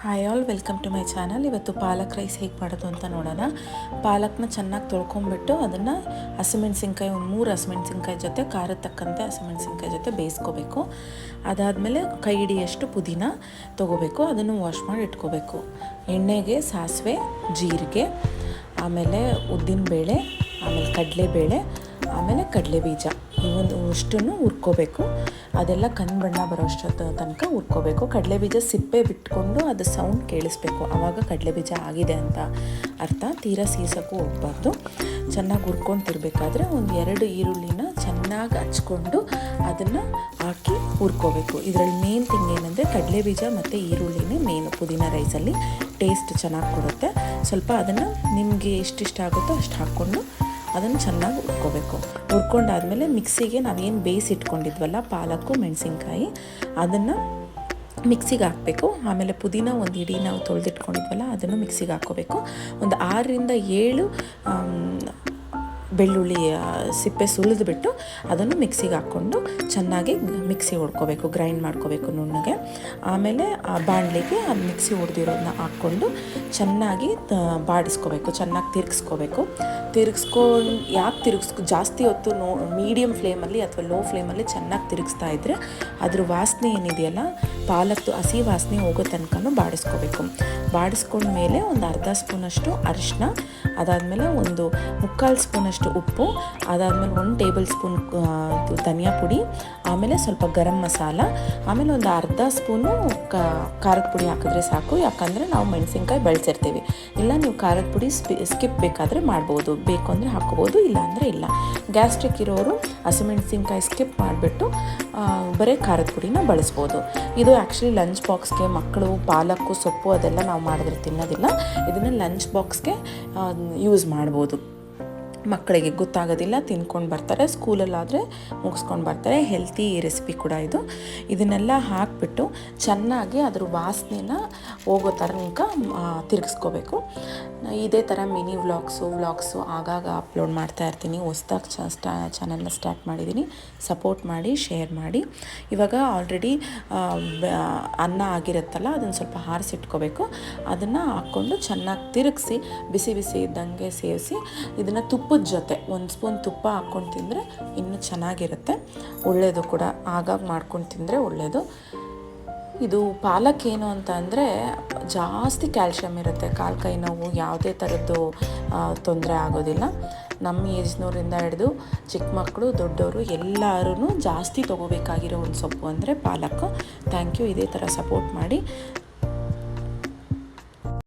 Hi all, welcome to my channel. ಇವತ್ತು palak rice ಹೇಗೆ ಮಾಡೋದು ಅಂತ ನೋಡೋಣ. ಪಾಲಕ್ನ ಚೆನ್ನಾಗಿ ತೊಳ್ಕೊಂಬಿಟ್ಟು ಅದನ್ನು ಹಸಿಮೆಣ್ಸಿನ್ಕಾಯಿ ಒಂದು 3 ಹಸಿಮೆಣ್ಸಿನ್ಕಾಯಿ ಜೊತೆ ಖಾರದ ತಕ್ಕಂತೆ ಹಸಿಮೆಣ್ಸಿನ್ಕಾಯಿ ಜೊತೆ ಬೇಯಿಸ್ಕೋಬೇಕು. ಅದಾದಮೇಲೆ ಕೈ ಹಿಡಿಯಷ್ಟು ಪುದೀನ ತೊಗೋಬೇಕು, ಅದನ್ನು ವಾಶ್ ಮಾಡಿ ಇಟ್ಕೋಬೇಕು. ಎಣ್ಣೆಗೆ ಸಾಸಿವೆ, ಜೀರಿಗೆ, ಆಮೇಲೆ ಉದ್ದಿನಬೇಳೆ, ಆಮೇಲೆ ಕಡಲೆಬೇಳೆ, ಆಮೇಲೆ ಕಡಲೆಬೀಜ ಇವೊಂದು ಅಷ್ಟನ್ನು ಹುರ್ಕೋಬೇಕು. ಅದೆಲ್ಲ ಕಂದು ಬಣ್ಣ ಬರೋಷ್ಟೊತ್ತು ತನಕ ಹುರ್ಕೋಬೇಕು. ಕಡಲೆಬೀಜ ಸಿಪ್ಪೆ ಬಿಟ್ಕೊಂಡು ಅದು ಸೌಂಡ್ ಕೇಳಿಸ್ಬೇಕು, ಆವಾಗ ಕಡಲೆಬೀಜ ಆಗಿದೆ ಅಂತ ಅರ್ಥ. ತೀರಾ ಸೀಸಕ್ಕೂ ಹೋಗ್ಬಾರ್ದು. ಚೆನ್ನಾಗಿ ಹುರ್ಕೊತಿರ್ಬೇಕಾದ್ರೆ ಒಂದು 2 ಈರುಳ್ಳಿನ ಚೆನ್ನಾಗಿ ಹಚ್ಕೊಂಡು ಅದನ್ನು ಹಾಕಿ ಹುರ್ಕೋಬೇಕು. ಇದರಲ್ಲಿ ಮೇನ್ ಥಿಂಗ್ ಏನಂದರೆ ಕಡಲೆಬೀಜ ಮತ್ತು ಈರುಳ್ಳಿನೇ ಮೇನು ಪುದೀನ ರೈಸಲ್ಲಿ ಟೇಸ್ಟ್ ಚೆನ್ನಾಗಿ ಕೊಡುತ್ತೆ. ಸ್ವಲ್ಪ ಅದನ್ನು ನಿಮಗೆ ಎಷ್ಟಿಷ್ಟ ಆಗುತ್ತೋ ಅಷ್ಟು ಹಾಕ್ಕೊಂಡು ಅದನ್ನು ಚೆನ್ನಾಗಿ ಹುರ್ಕೋಬೇಕು. ಹುರ್ಕೊಂಡಾದ್ಮೇಲೆ ಮಿಕ್ಸಿಗೆ ನಾವೇನು ಬೇಯಿಸಿಟ್ಕೊಂಡಿದ್ವಲ್ಲ ಪಾಲಕ್ಕು ಮೆಣಸಿನ್ಕಾಯಿ ಅದನ್ನು ಮಿಕ್ಸಿಗೆ ಹಾಕಬೇಕು. ಆಮೇಲೆ ಪುದೀನ ಒಂದು ಇಡೀ ನಾವು ತೊಳೆದಿಟ್ಕೊಂಡಿದ್ವಲ್ಲ ಅದನ್ನು ಮಿಕ್ಸಿಗೆ ಹಾಕ್ಕೋಬೇಕು. ಒಂದು 6ರಿಂದ 7 ಬೆಳ್ಳುಳ್ಳಿ ಸಿಪ್ಪೆ ಸುಲಿದ್ಬಿಟ್ಟು ಅದನ್ನು ಮಿಕ್ಸಿಗೆ ಹಾಕ್ಕೊಂಡು ಚೆನ್ನಾಗಿ ಮಿಕ್ಸಿ ಹೊಡ್ಕೋಬೇಕು, ಗ್ರೈಂಡ್ ಮಾಡ್ಕೋಬೇಕು ನುಣ್ಣಗೆ. ಆಮೇಲೆ ಆ ಬಾಣಲಿಗೆ ಅದು ಮಿಕ್ಸಿ ಹೊಡೆದಿರೋದನ್ನ ಹಾಕ್ಕೊಂಡು ಚೆನ್ನಾಗಿ ಬಾಡಿಸ್ಕೋಬೇಕು, ಚೆನ್ನಾಗಿ ತಿರುಗಿಸ್ಕೋಬೇಕು. ಯಾಕೆ ಜಾಸ್ತಿ ಹೊತ್ತು ಮೀಡಿಯಮ್ ಫ್ಲೇಮಲ್ಲಿ ಅಥವಾ ಲೋ ಫ್ಲೇಮಲ್ಲಿ ಚೆನ್ನಾಗಿ ತಿರುಗಿಸ್ತಾ ಇದ್ದರೆ ಅದ್ರ ವಾಸನೆ ಏನಿದೆಯಲ್ಲ ಪಾಲಕ್ದು ಹಸಿ ವಾಸನೆ ಹೋಗೋ ತನಕನೂ ಬಾಡಿಸ್ಕೋಬೇಕು. ಬಾಡಿಸ್ಕೊಂಡ್ಮೇಲೆ ಒಂದು ಅರ್ಧ ಸ್ಪೂನಷ್ಟು ಅರಿಶಿನ, ಅದಾದಮೇಲೆ ಒಂದು 3/4 ಸ್ಪೂನಷ್ಟು ಉಪ್ಪು, ಅದಾದಮೇಲೆ 1 ಟೇಬಲ್ ಸ್ಪೂನ್ ಧನಿಯಾ ಪುಡಿ, ಆಮೇಲೆ ಸ್ವಲ್ಪ ಗರಂ ಮಸಾಲ, ಆಮೇಲೆ ಒಂದು ಅರ್ಧ ಸ್ಪೂನು ಖಾರದ ಪುಡಿ ಹಾಕಿದ್ರೆ ಸಾಕು. ಯಾಕಂದರೆ ನಾವು ಮೆಣಸಿನ್ಕಾಯಿ ಬಳಸಿರ್ತೀವಿ. ಇಲ್ಲ ನೀವು ಖಾರದ ಪುಡಿ ಸ್ಕಿಪ್ ಬೇಕಾದರೆ ಮಾಡ್ಬೋದು, ಬೇಕು ಅಂದರೆ ಹಾಕ್ಕೋಬೋದು, ಇಲ್ಲ ಅಂದರೆ ಇಲ್ಲ. ಗ್ಯಾಸ್ಟ್ರಿಕ್ ಇರೋರು ಹಸಿಮೆಣಸಿನ್ಕಾಯಿ ಸ್ಕಿಪ್ ಮಾಡಿಬಿಟ್ಟು ಬರೀ ಖಾರದ ಪುಡಿನ ಬಳಸ್ಬೋದು. ಇದು ಆ್ಯಕ್ಚುಲಿ ಲಂಚ್ ಬಾಕ್ಸ್ಗೆ ಮಕ್ಕಳು ಪಾಲಕ್ಕು ಸೊಪ್ಪು ಅದೆಲ್ಲ ನಾವು ಮಾಡಿದ್ರೆ ತಿನ್ನೋದಿಲ್ಲ. ಇದನ್ನು ಲಂಚ್ ಬಾಕ್ಸ್ಗೆ ಯೂಸ್ ಮಾಡ್ಬೋದು. ಮಕ್ಕಳಿಗೆ ಗೊತ್ತಾಗೋದಿಲ್ಲ, ತಿನ್ಕೊಂಡು ಬರ್ತಾರೆ, ಸ್ಕೂಲಲ್ಲಾದರೆ ಮುಗಿಸ್ಕೊಂಡು ಬರ್ತಾರೆ. ಹೆಲ್ತಿ ರೆಸಿಪಿ ಕೂಡ ಇದು. ಇದನ್ನೆಲ್ಲ ಹಾಕಿಬಿಟ್ಟು ಚೆನ್ನಾಗಿ ಅದ್ರ ವಾಸನೆನ ಹೋಗೋ ತನಕ ತಿರುಗಿಸ್ಕೋಬೇಕು. ಇದೇ ಥರ ಮಿನಿ ವ್ಲಾಗ್ಸು ಆಗಾಗ ಅಪ್ಲೋಡ್ ಮಾಡ್ತಾ ಇರ್ತೀನಿ. ಹೊಸ್ದಾಗಿ ಚಾನಲ್ನ ಸ್ಟಾರ್ಟ್ ಮಾಡಿದ್ದೀನಿ. ಸಪೋರ್ಟ್ ಮಾಡಿ, ಶೇರ್ ಮಾಡಿ. ಇವಾಗ ಆಲ್ರೆಡಿ ಅನ್ನ ಆಗಿರುತ್ತಲ್ಲ ಅದನ್ನು ಸ್ವಲ್ಪ ಆರಿಸಿಟ್ಕೋಬೇಕು. ಅದನ್ನು ಹಾಕ್ಕೊಂಡು ಚೆನ್ನಾಗಿ ತಿರುಗಿಸಿ ಬಿಸಿ ಬಿಸಿ ಇದ್ದಂಗೆ ಸೇರಿಸಿ ಇದನ್ನು ತುಪ್ಪದ ಜೊತೆ 1 ಸ್ಪೂನ್ ತುಪ್ಪ ಹಾಕ್ಕೊಂಡು ತಿಂದರೆ ಇನ್ನೂ ಚೆನ್ನಾಗಿರುತ್ತೆ. ಒಳ್ಳೆಯದು ಕೂಡ, ಆಗಾಗ ಮಾಡ್ಕೊಂಡು ತಿಂದರೆ ಒಳ್ಳೆಯದು. ಇದು ಪಾಲಕ್ ಏನು ಅಂತ ಅಂದರೆ ಜಾಸ್ತಿ ಕ್ಯಾಲ್ಶಿಯಮ್ ಇರುತ್ತೆ. ಕಾಲು ಕೈ ನೋವು ಯಾವುದೇ ಥರದ್ದು ತೊಂದರೆ ಆಗೋದಿಲ್ಲ. ನಮ್ಮ ಏಜ್ನವರಿಂದ ಹಿಡಿದು ಚಿಕ್ಕ ಮಕ್ಕಳು ದೊಡ್ಡವರು ಎಲ್ಲರೂ ಜಾಸ್ತಿ ತೊಗೋಬೇಕಾಗಿರೋ ಒಂದು ಸೊಪ್ಪು ಅಂದರೆ ಪಾಲಕ್ಕು. Thank you. ಇದೇ ಥರ ಸಪೋರ್ಟ್ ಮಾಡಿ.